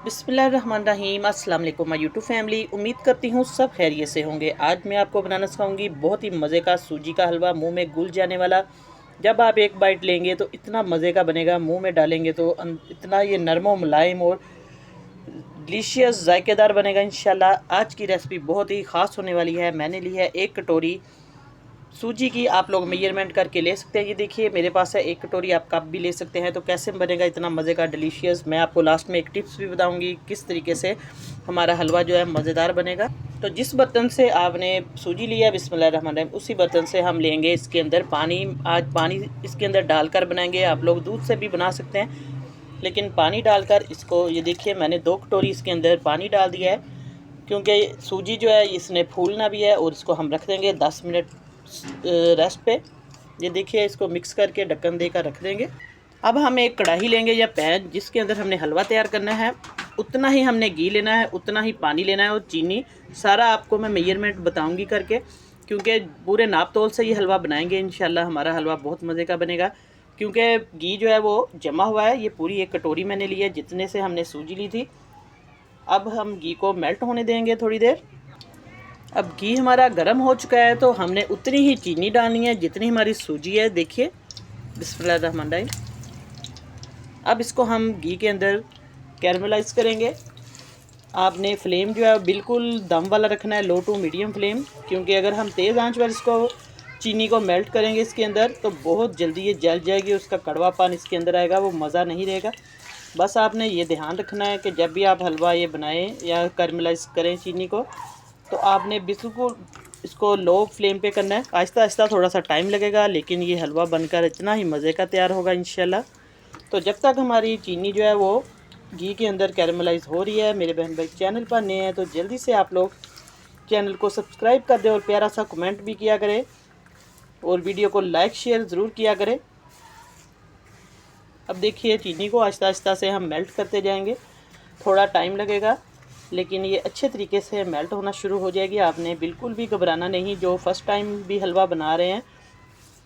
बिस्मिल्लाहिर्रहमानिर्रहीम। अस्सलाम वालेकुम माय यूट्यूब फैमिली। उम्मीद करती हूँ सब खैरियत से होंगे। आज मैं आपको बनाना सिखाऊंगी बहुत ही मज़े का सूजी का हलवा, मुंह में घुल जाने वाला। जब आप एक बाइट लेंगे तो इतना मज़े का बनेगा, मुंह में डालेंगे तो इतना ये नरम मुलायम और डिलीशियस जायकेदार बनेगा इंशाल्लाह। आज की रेसिपी बहुत ही ख़ास होने वाली है। मैंने ली है 1 कटोरी सूजी की। आप लोग मेजरमेंट करके ले सकते हैं। ये देखिए मेरे पास है 1 कटोरी, आप कप भी ले सकते हैं। तो कैसे बनेगा इतना मज़े का डिलीशियस, मैं आपको लास्ट में एक टिप्स भी बताऊंगी किस तरीके से हमारा हलवा जो है मज़ेदार बनेगा। तो जिस बर्तन से आपने सूजी लिया, बिस्मिल्लाहिर्रहमानिर्रहीम, उसी बर्तन से हम लेंगे इसके अंदर पानी। आज पानी इसके अंदर डालकर बनाएंगे। आप लोग दूध से भी बना सकते हैं, लेकिन पानी डालकर इसको, ये देखिए मैंने 2 कटोरी इसके अंदर पानी डाल दिया है, क्योंकि सूजी जो है इसने फूलना भी है। और इसको हम रख देंगे 10 मिनट रेस्ट पे। ये देखिए इसको मिक्स करके ढक्कन देकर रख देंगे। अब हम एक कढ़ाई लेंगे या पैन, जिसके अंदर हमने हलवा तैयार करना है। उतना ही हमने घी लेना है, उतना ही पानी लेना है और चीनी। सारा आपको मैं मेजरमेंट बताऊंगी करके, क्योंकि पूरे नाप तोल से ये हलवा बनाएंगे इंशाल्लाह। हमारा हलवा बहुत मज़े का बनेगा, क्योंकि घी जो है वो जमा हुआ है। ये पूरी 1 कटोरी मैंने ली है, जितने से हमने सूजी ली थी। अब हम घी को मेल्ट होने देंगे थोड़ी देर। अब घी हमारा गर्म हो चुका है, तो हमने उतनी ही चीनी डालनी है जितनी हमारी सूजी है। देखिए बिस्मिल्लाहिर्रहमानिर्रहीम। अब इसको हम घी के अंदर कैरमलाइज़ करेंगे। आपने फ्लेम जो है बिल्कुल दम वाला रखना है, लो टू मीडियम फ्लेम, क्योंकि अगर हम तेज़ आंच पर इसको चीनी को मेल्ट करेंगे इसके अंदर, तो बहुत जल्दी ये जल जाएगी। उसका कड़वापन इसके अंदर आएगा, वो मज़ा नहीं रहेगा। बस आपने ये ध्यान रखना है कि जब भी आप हलवा ये बनाएं या कैरमलाइज़ करें चीनी को, तो आपने बिल्कुल इसको लो फ्लेम पे करना है। आहिस्ता आहिस्ता थोड़ा सा टाइम लगेगा, लेकिन ये हलवा बनकर इतना ही मज़े का तैयार होगा इंशाल्लाह। तो जब तक हमारी चीनी जो है वो घी के अंदर कैरमलाइज़ हो रही है, मेरे बहन भाई चैनल पर नए हैं तो जल्दी से आप लोग चैनल को सब्सक्राइब कर दें और प्यारा सा कमेंट भी किया करें और वीडियो को लाइक शेयर ज़रूर किया करें। अब देखिए चीनी को आहिस्ता आहिस्ता से हम मेल्ट करते जाएंगे। थोड़ा टाइम लगेगा, लेकिन ये अच्छे तरीके से मेल्ट होना शुरू हो जाएगी। आपने बिल्कुल भी घबराना नहीं। जो फर्स्ट टाइम भी हलवा बना रहे हैं,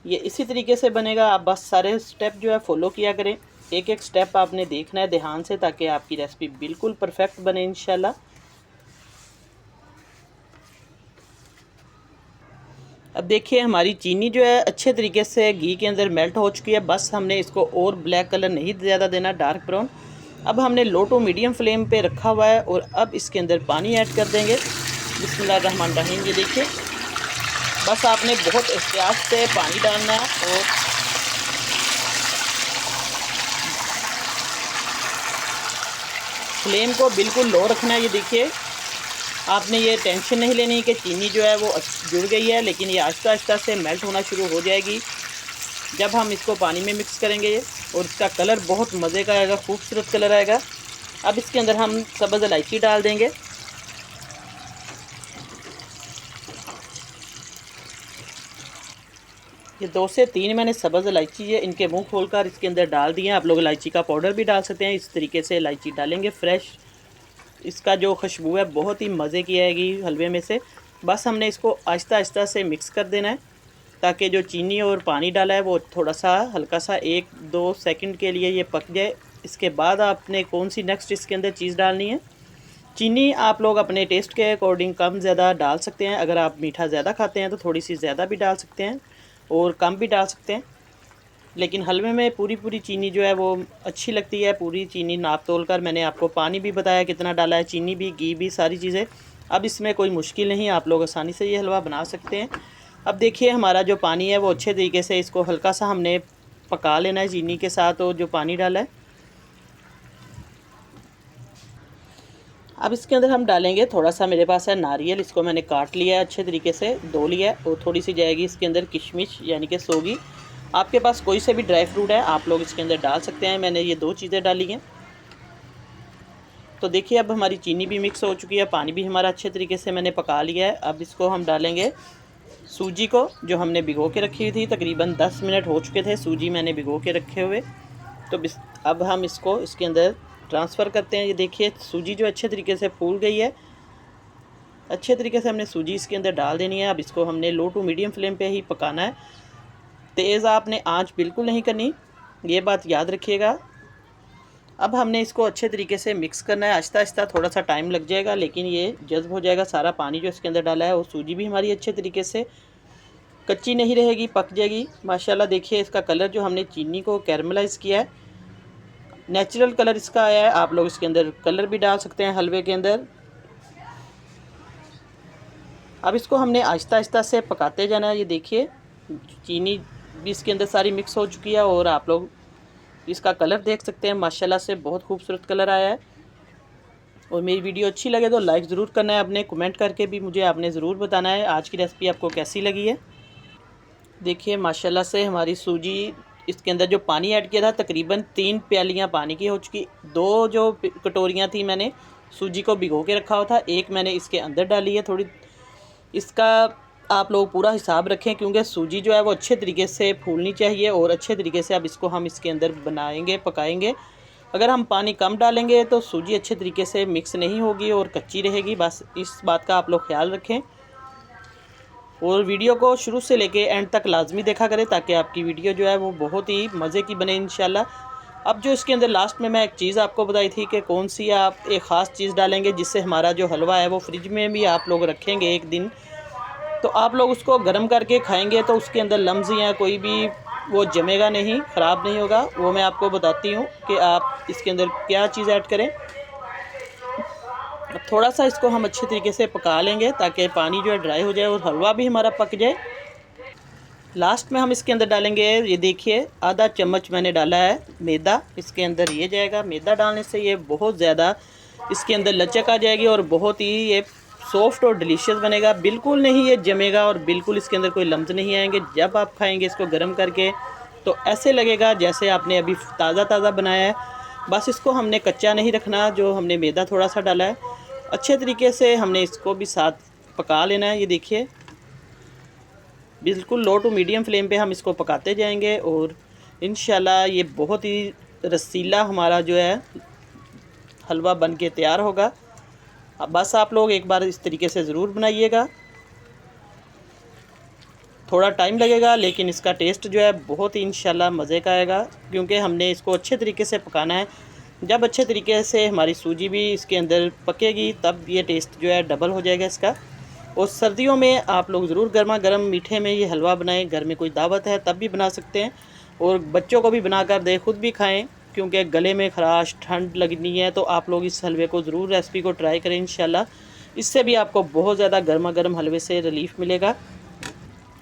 ये इसी तरीके से बनेगा। आप बस सारे स्टेप जो है फॉलो किया करें। एक एक स्टेप आपने देखना है ध्यान से, ताकि आपकी रेसिपी बिल्कुल परफेक्ट बने इंशाल्लाह। अब देखिए हमारी चीनी जो है अच्छे तरीके से घी के अंदर मेल्ट हो चुकी है। बस हमने इसको और ब्लैक कलर नहीं ज़्यादा देना, डार्क ब्राउन। अब हमने लो टू मीडियम फ्लेम पे रखा हुआ है और अब इसके अंदर पानी ऐड कर देंगे। बिस्मिल्लाहिर्रहमानिर्रहीम। ये देखिए बस आपने बहुत एहतियात से पानी डालना है और फ्लेम को बिल्कुल लो रखना है। ये देखिए आपने ये टेंशन नहीं लेनी कि चीनी जो है वो जुड़ गई है, लेकिन ये आहिस्ता आहिस्ता से मेल्ट होना शुरू हो जाएगी जब हम इसको पानी में मिक्स करेंगे। और इसका कलर बहुत मज़े का आएगा, खूबसूरत कलर आएगा। अब इसके अंदर हम सब्ज़ इलायची डाल देंगे। ये 2 से 3 मैंने सब्ज़ इलायची है, इनके मुंह खोलकर इसके अंदर डाल दिए। आप लोग इलायची का पाउडर भी डाल सकते हैं। इस तरीके से इलायची डालेंगे फ्रेश। इसका जो खुशबू है बहुत ही मज़े की आएगी हलवे में से। बस हमने इसको आहिस्ता आहिस्ता से मिक्स कर देना है, ताकि जो चीनी और पानी डाला है वो थोड़ा सा हल्का सा 1-2 सेकंड के लिए ये पक जाए। इसके बाद आपने कौन सी नेक्स्ट इसके अंदर चीज़ डालनी है। चीनी आप लोग अपने टेस्ट के अकॉर्डिंग कम ज़्यादा डाल सकते हैं। अगर आप मीठा ज़्यादा खाते हैं तो थोड़ी सी ज़्यादा भी डाल सकते हैं और कम भी डाल सकते हैं, लेकिन हलवे में पूरी पूरी चीनी जो है वो अच्छी लगती है। पूरी चीनी नाप तोल कर, मैंने आपको पानी भी बताया कितना डाला है, चीनी भी, घी भी, सारी चीज़ें। अब इसमें कोई मुश्किल नहीं, आप लोग आसानी से ये हलवा बना सकते हैं। अब देखिए हमारा जो पानी है वो अच्छे तरीके से, इसको हल्का सा हमने पका लेना है चीनी के साथ और जो पानी डाला है। अब इसके अंदर हम डालेंगे थोड़ा सा, मेरे पास है नारियल, इसको मैंने काट लिया है अच्छे तरीके से, धो लिया है। और थोड़ी सी जाएगी इसके अंदर किशमिश यानी कि सोगी। आपके पास कोई से भी ड्राई फ्रूट है आप लोग इसके अंदर डाल सकते हैं। मैंने ये 2 चीज़ें डाली हैं। तो देखिए अब हमारी चीनी भी मिक्स हो चुकी है, पानी भी हमारा अच्छे तरीके से मैंने पका लिया है। अब इसको हम डालेंगे सूजी को, जो हमने भिगो के रखी हुई थी। तकरीबन 10 मिनट हो चुके थे सूजी मैंने भिगो के रखे हुए। तो अब हम इसको इसके अंदर ट्रांसफ़र करते हैं। ये देखिए सूजी जो अच्छे तरीके से फूल गई है। अच्छे तरीके से हमने सूजी इसके अंदर डाल देनी है। अब इसको हमने लो टू मीडियम फ्लेम पे ही पकाना है। तेज़ आपने आंच बिल्कुल नहीं करनी, ये बात याद रखिएगा। अब हमने इसको अच्छे तरीके से मिक्स करना है। आहिस्ता आहिस्ता थोड़ा सा टाइम लग जाएगा, लेकिन ये जज़्ब हो जाएगा। सारा पानी जो इसके अंदर डाला है, और सूजी भी हमारी अच्छे तरीके से कच्ची नहीं रहेगी, पक जाएगी माशाल्लाह। देखिए इसका कलर जो हमने चीनी को कैरमलाइज़ किया है, नेचुरल कलर इसका आया है। आप लोग इसके अंदर कलर भी डाल सकते हैं हलवे के अंदर। अब इसको हमने आहिस्ता आहिस्ता से पकाते जाना है। ये देखिए चीनी भी इसके अंदर सारी मिक्स हो चुकी है, और आप लोग इसका कलर देख सकते हैं माशाल्लाह से बहुत खूबसूरत कलर आया है। और मेरी वीडियो अच्छी लगे तो लाइक ज़रूर करना है आपने, कमेंट करके भी मुझे आपने ज़रूर बताना है आज की रेसिपी आपको कैसी लगी है। देखिए माशाल्लाह से हमारी सूजी, इसके अंदर जो पानी ऐड किया था तकरीबन 3 प्यालियाँ पानी की हो चुकी। 2 जो कटोरियाँ थी मैंने सूजी को भिगो के रखा हुआ था, एक मैंने इसके अंदर डाली है थोड़ी। इसका आप लोग पूरा हिसाब रखें, क्योंकि सूजी जो है वो अच्छे तरीके से फूलनी चाहिए, और अच्छे तरीके से अब इसको हम इसके अंदर बनाएंगे, पकाएंगे। अगर हम पानी कम डालेंगे तो सूजी अच्छे तरीके से मिक्स नहीं होगी और कच्ची रहेगी। बस इस बात का आप लोग ख्याल रखें, और वीडियो को शुरू से लेके एंड तक लाजमी देखा करें, ताकि आपकी वीडियो जो है वो बहुत ही मज़े की बने इंशाल्लाह। अब जो इसके अंदर लास्ट में मैं एक चीज़ आपको बताई थी कि कौन सी आप एक ख़ास चीज़ डालेंगे जिससे हमारा जो हलवा है वो फ्रिज में भी आप लोग रखेंगे एक दिन, तो आप लोग उसको गर्म करके खाएंगे तो उसके अंदर लम्स या कोई भी वो जमेगा नहीं, ख़राब नहीं होगा। वो मैं आपको बताती हूँ कि आप इसके अंदर क्या चीज़ ऐड करें। अब थोड़ा सा इसको हम अच्छे तरीके से पका लेंगे ताकि पानी जो है ड्राई हो जाए और हलवा भी हमारा पक जाए। लास्ट में हम इसके अंदर डालेंगे, ये देखिए आधा चम्मच मैंने डाला है मैदा, इसके अंदर ये जाएगा। मैदा डालने से ये बहुत ज़्यादा इसके अंदर लचक आ जाएगी और बहुत ही ये सॉफ्ट और डिलीशियस बनेगा। बिल्कुल नहीं ये जमेगा और बिल्कुल इसके अंदर कोई लम्स नहीं आएंगे। जब आप खाएंगे इसको गर्म करके तो ऐसे लगेगा जैसे आपने अभी ताज़ा ताज़ा बनाया है। बस इसको हमने कच्चा नहीं रखना, जो हमने मैदा थोड़ा सा डाला है अच्छे तरीके से हमने इसको भी साथ पका लेना है। ये देखिए बिल्कुल लो टू मीडियम फ्लेम पे हम इसको पकाते जाएंगे, और इंशाल्लाह ये बहुत ही रसीला हमारा जो है हलवा बन के तैयार होगा। अब बस आप लोग एक बार इस तरीके से ज़रूर बनाइएगा। थोड़ा टाइम लगेगा लेकिन इसका टेस्ट जो है बहुत ही इंशाल्लाह मज़े का आएगा, क्योंकि हमने इसको अच्छे तरीके से पकाना है। जब अच्छे तरीके से हमारी सूजी भी इसके अंदर पकेगी तब ये टेस्ट जो है डबल हो जाएगा इसका। और सर्दियों में आप लोग ज़रूर गर्मा गर्म मीठे में ये हलवा बनाएं। घर में कोई दावत है तब भी बना सकते हैं, और बच्चों को भी बना कर दें, ख़ुद भी खाएं, क्योंकि गले में ख़राश ठंड लगनी है। तो आप लोग इस हलवे को ज़रूर रेसिपी को ट्राई करें इंशाल्लाह। इससे भी आपको बहुत ज़्यादा गर्मा गर्म हलवे से रिलीफ़ मिलेगा।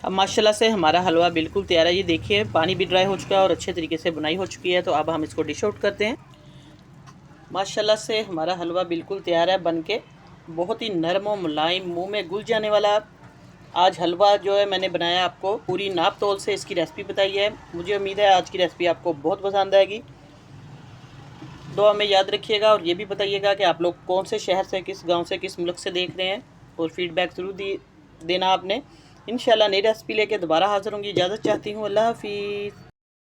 अब माशाल्लाह से हमारा हलवा बिल्कुल तैयार है। ये देखिए पानी भी ड्राई हो चुका है और अच्छे तरीके से बुनाई हो चुकी है। तो अब हम इसको डिश आउट करते हैं। माशाल्लाह से हमारा हलवा बिल्कुल तैयार है बन के, बहुत ही नरम और मुलायम, मुंह में घुल जाने वाला। आज हलवा जो है मैंने बनाया, आपको पूरी नाप तोल से इसकी रेसिपी बताई है। मुझे उम्मीद है आज की रेसिपी आपको बहुत पसंद आएगी। दुआ में याद रखिएगा, और ये भी बताइएगा कि आप लोग कौन से शहर से, किस गांव से, किस मुल्क से देख रहे हैं, और फीडबैक ज़रूर देना आपने। इंशाल्लाह नई रेसिपी लेके दोबारा हाज़िर होंगी। इजाज़त चाहती हूँ। अल्लाह हाफिज़।